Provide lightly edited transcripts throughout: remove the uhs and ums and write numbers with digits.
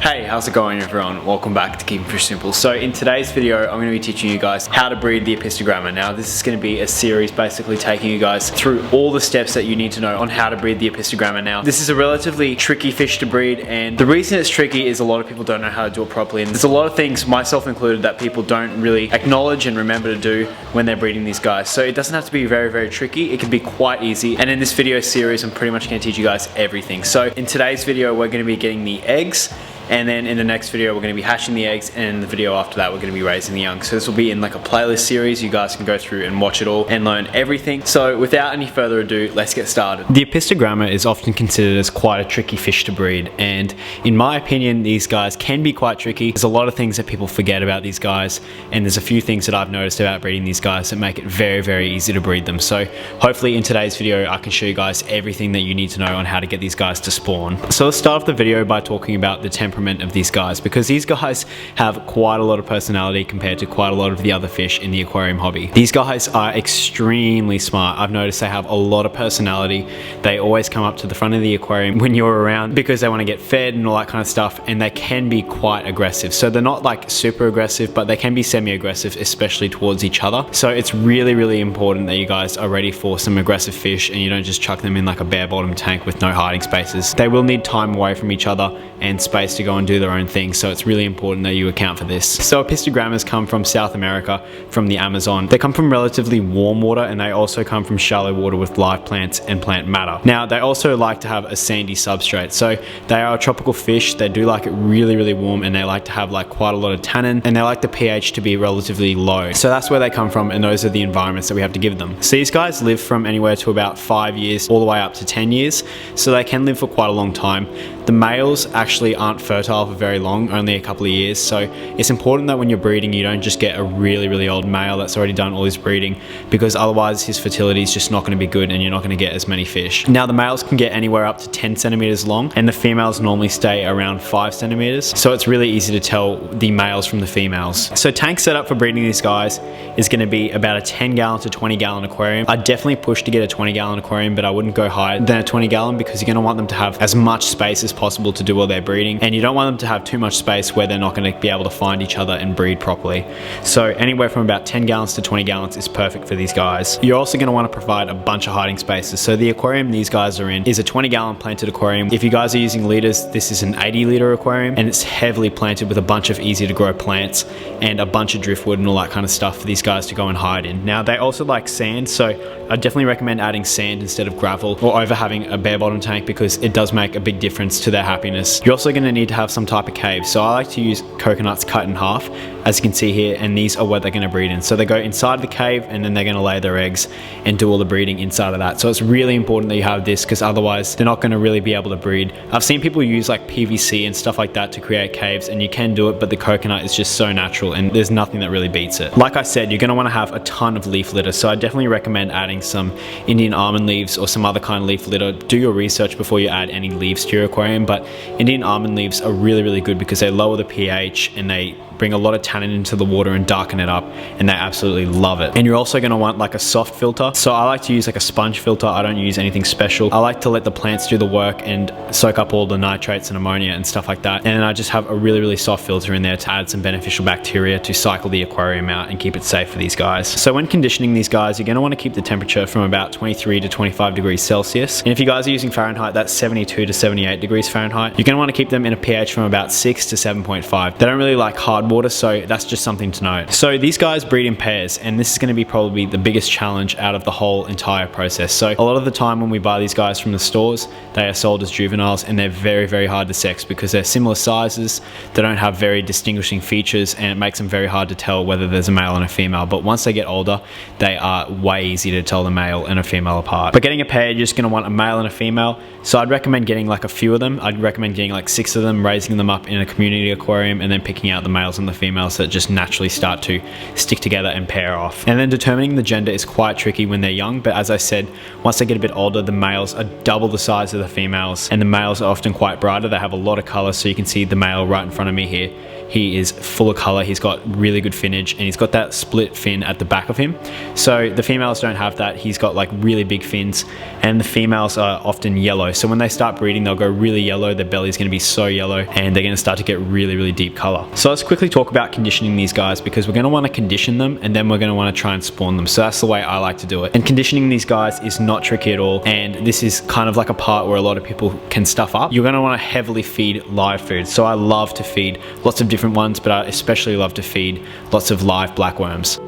Hey, how's it going everyone? Welcome back to Keeping Fish Simple. So in today's video, I'm going to be teaching you guys how to breed the Apistogramma. Now this is going to be a series basically taking you guys through all the steps that you need to know on how to breed the Apistogramma. Now this is a relatively tricky fish to breed, and the reason it's tricky is a lot of people don't know how to do it properly, and there's a lot of things, myself included, that people don't really acknowledge and remember to do when they're breeding these guys. So it doesn't have to be very tricky, it can be quite easy, and in this video series I'm pretty much going to teach you guys everything. So in today's video we're going to be getting the eggs, and then in the next video we're going to be hatching the eggs, and in the video after that we're going to be raising the young. So this will be in like a playlist series. You guys can go through and watch it all and learn everything. So without any further ado, let's get started. The Apistogramma is often considered as quite a tricky fish to breed, and in my opinion these guys can be quite tricky. There's a lot of things that people forget about these guys, and there's a few things that I've noticed about breeding these guys that make it very easy to breed them. So hopefully in today's video I can show you guys everything that you need to know on how to get these guys to spawn. So let's start off the video by talking about the temperament of these guys, because these guys have quite a lot of personality compared to quite a lot of the other fish in the aquarium hobby. These guys are extremely smart. I've noticed they have a lot of personality. They always come up to the front of the aquarium when you're around because they want to get fed and all that kind of stuff, and they can be quite aggressive. So they're not like super aggressive, but they can be semi-aggressive, especially towards each other. So it's really important that you guys are ready for some aggressive fish and you don't just chuck them in like a bare bottom tank with no hiding spaces. They will need time away from each other and space to go and do their own thing, so it's really important that you account for this. So Apistogrammas come from South America, from the Amazon. They come from relatively warm water, and they also come from shallow water with live plants and plant matter. Now they also like to have a sandy substrate, so they are a tropical fish. They do like it really warm, and they like to have like quite a lot of tannin, and they like the pH to be relatively low. So that's where they come from, and those are the environments that we have to give them. So these guys live from anywhere to about 5 years all the way up to 10 years, so they can live for quite a long time. The males actually aren't fertile for very long, only a couple of years, so it's important that when you're breeding you don't just get a really old male that's already done all his breeding, because otherwise his fertility is just not going to be good and you're not going to get as many fish. Now the males can get anywhere up to 10 centimeters long, and the females normally stay around 5 centimeters, so it's really easy to tell the males from the females. So tank setup for breeding these guys is going to be about a 10 gallon to 20 gallon aquarium. I'd definitely push to get a 20 gallon aquarium, but I wouldn't go higher than a 20 gallon because you're going to want them to have as much space as possible to do all their breeding, and you don't want them to have too much space where they're not going to be able to find each other and breed properly. So anywhere from about 10 gallons to 20 gallons is perfect for these guys. You're also going to want to provide a bunch of hiding spaces. So the aquarium these guys are in is a 20 gallon planted aquarium. If you guys are using liters, this is an 80 liter aquarium, and it's heavily planted with a bunch of easy to grow plants and a bunch of driftwood and all that kind of stuff for these guys to go and hide in. Now they also like sand, so I definitely recommend adding sand instead of gravel or over having a bare bottom tank, because it does make a big difference to their happiness. You're also going to need to have some type of cave. So I like to use coconuts cut in half, as you can see here, and these are what they're going to breed in. So they go inside the cave and then they're going to lay their eggs and do all the breeding inside of that. So it's really important that you have this, because otherwise they're not going to really be able to breed. I've seen people use like PVC and stuff like that to create caves, and you can do it, but the coconut is just so natural and there's nothing that really beats it. Like I said, you're going to want to have a ton of leaf litter, so I definitely recommend adding some Indian almond leaves or some other kind of leaf litter. Do your research before you add any leaves to your aquarium, but Indian almond leaves are really good because they lower the pH and they bring a lot of tannin into the water and darken it up, and they absolutely love it. And you're also going to want like a soft filter. So I like to use like a sponge filter. I don't use anything special. I like to let the plants do the work and soak up all the nitrates and ammonia and stuff like that, and then I just have a really soft filter in there to add some beneficial bacteria to cycle the aquarium out and keep it safe for these guys. So when conditioning these guys, you're going to want to keep the temperature from about 23 to 25 degrees Celsius, and if you guys are using Fahrenheit, that's 72 to 78 degrees Fahrenheit. You're going to want to keep them in a pH from about 6 to 7.5. They don't really like hard water, so that's just something to note. So these guys breed in pairs, and this is going to be probably the biggest challenge out of the whole entire process. So a lot of the time when we buy these guys from the stores, they are sold as juveniles, and they're very hard to sex because they're similar sizes. They don't have very distinguishing features, and it makes them very hard to tell whether there's a male and a female. But once they get older, they are way easier to tell the male and a female apart. But getting a pair, you're just going to want a male and a female. So I'd recommend getting like a few of them. I'd recommend getting like 6 of them, raising them up in a community aquarium, and then picking out the males and the females that just naturally start to stick together and pair off. And then determining the gender is quite tricky when they're young, but as I said, once they get a bit older, the males are double the size of the females, and the males are often quite brighter. They have a lot of color, so you can see the male right in front of me here. he is full of color, he's got really good finnage, and he's got that split fin at the back of him. So the females don't have that. He's got like really big fins, and the females are often yellow. So when they start breeding, they'll go really yellow. Their belly's going to be so yellow, and they're going to start to get really deep color. So let's quickly talk about conditioning these guys, because we're going to want to condition them, and then we're going to want to try and spawn them. So that's the way I like to do it. And conditioning these guys is not tricky at all, and this is kind of like a part where a lot of people can stuff up. You're going to want to heavily feed live food. So I love to feed lots of different ones, but I especially love to feed lots of live blackworms.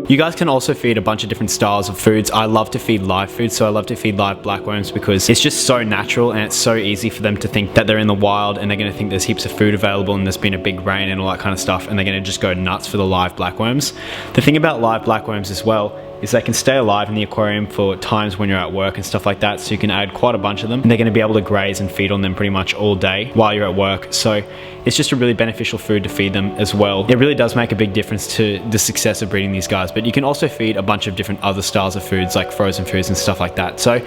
You guys can also feed a bunch of different styles of foods. I love to feed live food, so I love to feed live blackworms because it's just so natural, and it's so easy for them to think that they're in the wild, and they're going to think there's heaps of food available and there's been a big rain and all that kind of stuff, and they're going to just go nuts for the live blackworms. The thing about live blackworms as well is they can stay alive in the aquarium for times when you're at work and stuff like that, so you can add quite a bunch of them, and they're going to be able to graze and feed on them pretty much all day while you're at work. So it's just a really beneficial food to feed them as well. It really does make a big difference to the success of breeding these guys. But you can also feed a bunch of different other styles of foods, like frozen foods and stuff like that. So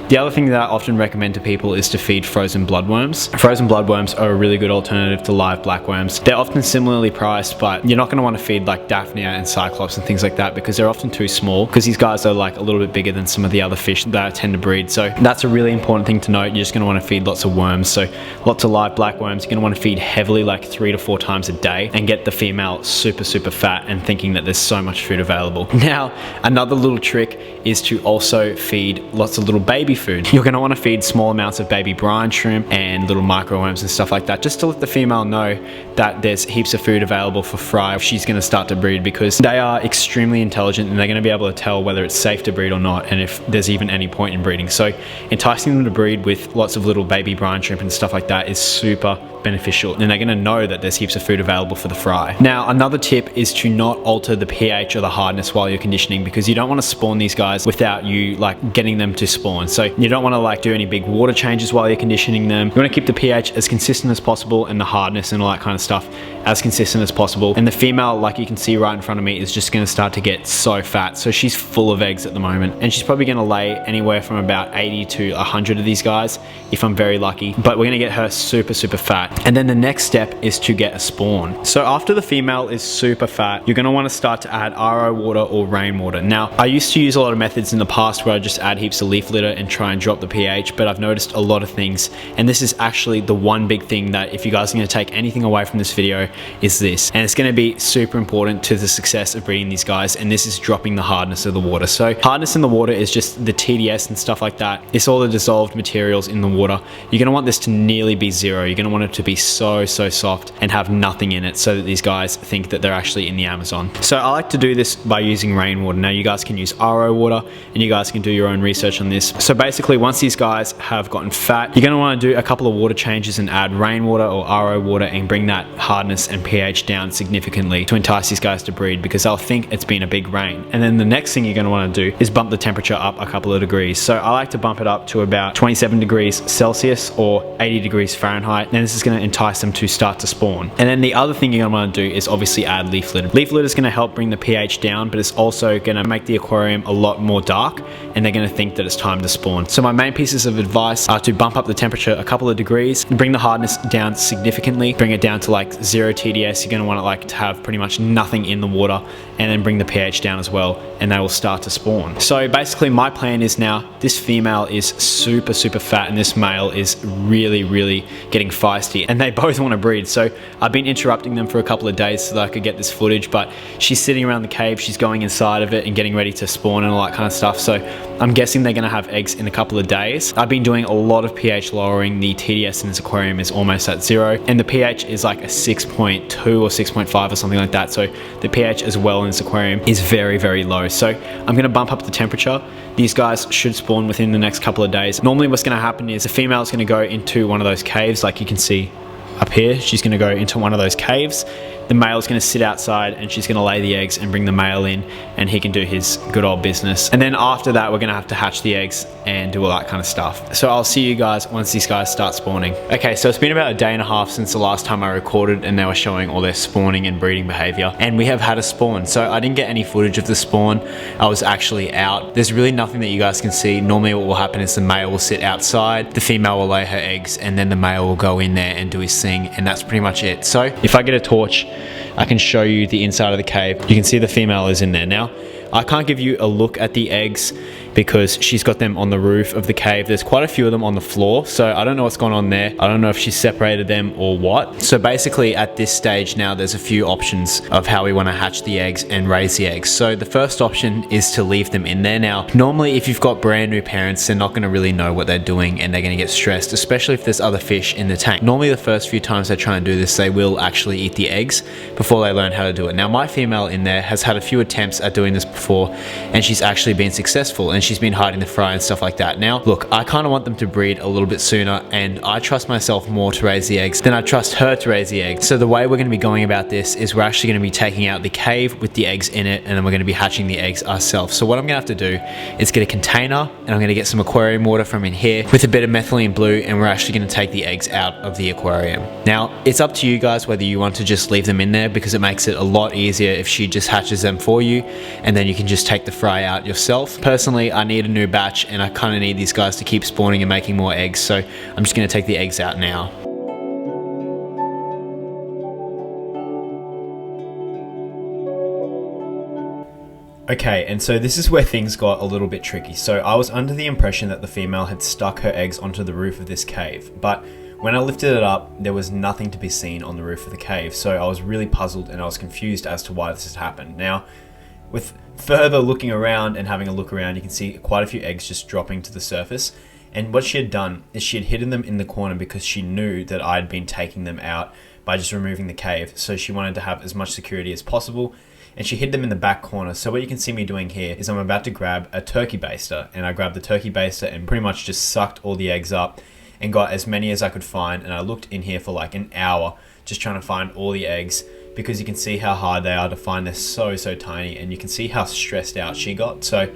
the other thing that I often recommend to people is to feed frozen bloodworms. Frozen bloodworms are a really good alternative to live blackworms. They're often similarly priced, but you're not going to want to feed like Daphnia and Cyclops and things like that, because they're often too small, because these guys are like a little bit bigger than some of the other fish that I tend to breed. So that's a really important thing to note. You're just going to want to feed lots of worms. So lots of live blackworms. You're going to want to feed heavily, like 3 to 4 times a day, and get the female super fat and thinking that there's so much food available. Now, another little trick is to also feed lots of little baby food. You're going to want to feed small amounts of baby brine shrimp and little microworms and stuff like that, just to let the female know that there's heaps of food available for fry if she's going to start to breed, because they are extremely intelligent and they're going to be able to tell whether it's safe to breed or not, and if there's even any point in breeding. So enticing them to breed with lots of little baby brine shrimp and stuff like that is super beneficial, and they're going to know that there's heaps of food available for the fry. Now, another tip is to not alter the pH or the hardness while you're conditioning, because you don't want to spawn these guys without you like getting them to spawn. So you don't want to like do any big water changes while you're conditioning them. You want to keep the pH as consistent as possible, and the hardness and all that kind of stuff as consistent as possible. And the female, like you can see right in front of me, is just going to start to get so fat. So she's full of eggs at the moment, and she's probably going to lay anywhere from about 80 to 100 of these guys if I'm very lucky, but we're going to get her super fat. And then the next step is to get a spawn. So after the female is super fat, you're going to want to start to add RO water or rainwater. Now, I used to use a lot of methods in the past where I just add heaps of leaf litter and try and drop the pH, but I've noticed a lot of things, and this is actually the one big thing that if you guys are going to take anything away from this video is this, and it's going to be super important to the success of breeding these guys, and this is dropping the hardness of the water. So hardness in the water is just the TDS and stuff like that. It's all the dissolved materials in the water. You're going to want this to nearly be 0. You're going to want it to be so soft and have nothing in it, so that these guys think that they're actually in the Amazon. So I like to do this by using rainwater. Now you guys can use RO water, and you guys can do your own research on this. So basically, once these guys have gotten fat, you're going to want to do a couple of water changes and add rainwater or RO water and bring that hardness and pH down significantly to entice these guys to breed, because they'll think it's been a big rain. And then the next thing you're going to want to do is bump the temperature up a couple of degrees. So I like to bump it up to about 27 degrees Celsius or 80 degrees Fahrenheit, and this is going to entice them to start to spawn. And then the other thing you're going to want to do is obviously add leaf litter. Leaf litter is going to help bring the pH down, but it's also going to make the aquarium a lot more dark, and they're going to think that it's time to spawn. So my main pieces of advice are to bump up the temperature a couple of degrees, bring the hardness down significantly, bring it down to like 0 TDS. You're going to want it like to have pretty much nothing in the water, and then bring the pH down as well, and they will start to spawn. So basically my plan is now this female is super fat, and this male is really getting feisty, and they both want to breed. So I've been interrupting them for a couple of days so that I could get this footage, but she's sitting around the cave, she's going inside of it and getting ready to spawn and all that kind of stuff. So I'm guessing they're going to have eggs in a couple of days. I've been doing a lot of pH lowering. The TDS in this aquarium is almost at 0, and the pH is like a 6.2 or 6.5 or something like that. So the pH as well in this aquarium is very low. So I'm going to bump up the temperature. These guys should spawn within the next couple of days. Normally what's going to happen is the female is going to go into one of those caves, like you can see up here. She's going to go into one of those caves. The male's going to sit outside and she's going to lay the eggs and bring the male in, and he can do his good old business. And then after that, we're going to have to hatch the eggs and do all that kind of stuff. So I'll see you guys once these guys start spawning. Okay, so it's been about a day and a half since the last time I recorded, and they were showing all their spawning and breeding behavior. And we have had a spawn. So I didn't get any footage of the spawn. I was actually out. There's really nothing that you guys can see. Normally what will happen is the male will sit outside, the female will lay her eggs, and then the male will go in there and do his thing, and that's pretty much it. So if I get a torch, I can show you the inside of the cave. You can see the female is in there. Now, I can't give you a look at the eggs because she's got them on the roof of the cave. There's quite a few of them on the floor, so I don't know what's going on there. I don't know if she's separated them or what. So basically at this stage now, there's a few options of how we want to hatch the eggs and raise the eggs. So the first option is to leave them in there. Now, normally if you've got brand new parents, they're not going to really know what they're doing and they're going to get stressed, especially if there's other fish in the tank. Normally the first few times they try and do this, they will actually eat the eggs before they learn how to do it. Now, my female in there has had a few attempts at doing this before, and she's actually been successful, and she's been hiding the fry and stuff like that. Now, look, I kind of want them to breed a little bit sooner, and I trust myself more to raise the eggs than I trust her to raise the eggs. So the way we're going to be going about this is we're actually going to be taking out the cave with the eggs in it, and then we're going to be hatching the eggs ourselves. So what I'm going to have to do is get a container, and I'm going to get some aquarium water from in here with a bit of methylene blue, and we're actually going to take the eggs out of the aquarium. Now, it's up to you guys whether you want to just leave them in there, because it makes it a lot easier if she just hatches them for you, and then you can just take the fry out yourself. Personally, I need a new batch, and I kind of need these guys to keep spawning and making more eggs, so I'm just going to take the eggs out now. Okay, and so this is where things got a little bit tricky. So I was under the impression that the female had stuck her eggs onto the roof of this cave, but when I lifted it up, there was nothing to be seen on the roof of the cave. So I was really puzzled and I was confused as to why this had happened. Now, with further looking around and having a look around, you can see quite a few eggs just dropping to the surface. And what she had done is she had hidden them in the corner because she knew that I had been taking them out by just removing the cave. So she wanted to have as much security as possible, and she hid them in the back corner. So what you can see me doing here is I'm about to grab a turkey baster, and I grabbed the turkey baster and pretty much just sucked all the eggs up and got as many as I could find. And I looked in here for like an hour just trying to find all the eggs, because you can see how hard they are to find. They're so tiny, and you can see how stressed out she got. So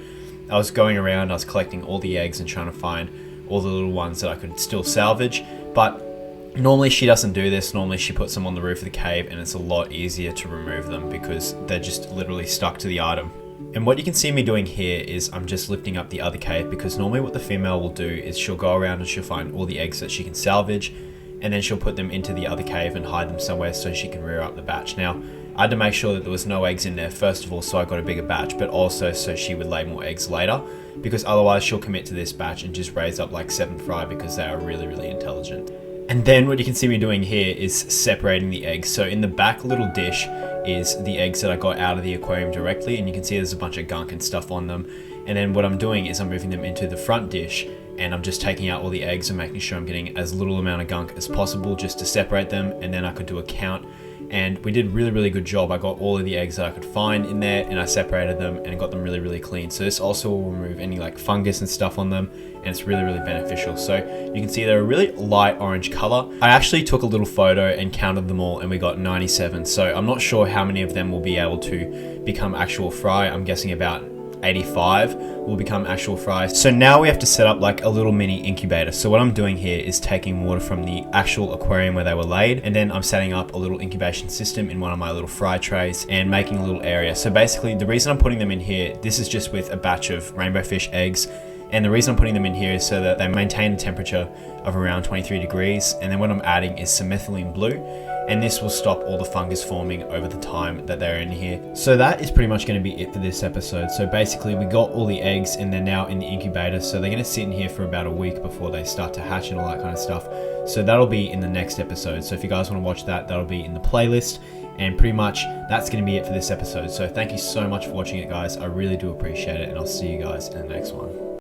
I was going around, I was collecting all the eggs and trying to find all the little ones that I could still salvage. But normally she doesn't do this. Normally she puts them on the roof of the cave, and it's a lot easier to remove them because they're just literally stuck to the item. And what you can see me doing here is I'm just lifting up the other cave, because normally what the female will do is she'll go around and she'll find all the eggs that she can salvage, and then she'll put them into the other cave and hide them somewhere so she can rear up the batch. Now, I had to make sure that there was no eggs in there, first of all, so I got a bigger batch, but also so she would lay more eggs later, because otherwise she'll commit to this batch and just raise up like 7 fry, because they are really intelligent. And then what you can see me doing here is separating the eggs. So in the back little dish is the eggs that I got out of the aquarium directly, and you can see there's a bunch of gunk and stuff on them. And then what I'm doing is I'm moving them into the front dish, and I'm just taking out all the eggs and making sure I'm getting as little amount of gunk as possible just to separate them, and then I could do a count. And we did really good job. I got all of the eggs that I could find in there, and I separated them and got them really clean. So this also will remove any like fungus and stuff on them, and it's really beneficial. So you can see they're a really light orange color. I actually took a little photo and counted them all, and we got 97. So I'm not sure how many of them will be able to become actual fry. I'm guessing about 85 will become actual fries. So now we have to set up like a little mini incubator. So what I'm doing here is taking water from the actual aquarium where they were laid, and then I'm setting up a little incubation system in one of my little fry trays and making a little area. So basically the reason I'm putting them in here, this is just with a batch of rainbow fish eggs. And the reason I'm putting them in here is so that they maintain a temperature of around 23 degrees. And then what I'm adding is some methylene blue, and this will stop all the fungus forming over the time that they're in here. So that is pretty much going to be it for this episode. So basically we got all the eggs and they're now in the incubator. So they're going to sit in here for about a week before they start to hatch and all that kind of stuff. So that'll be in the next episode. So if you guys want to watch that, that'll be in the playlist. And pretty much that's going to be it for this episode. So thank you so much for watching it, guys. I really do appreciate it, and I'll see you guys in the next one.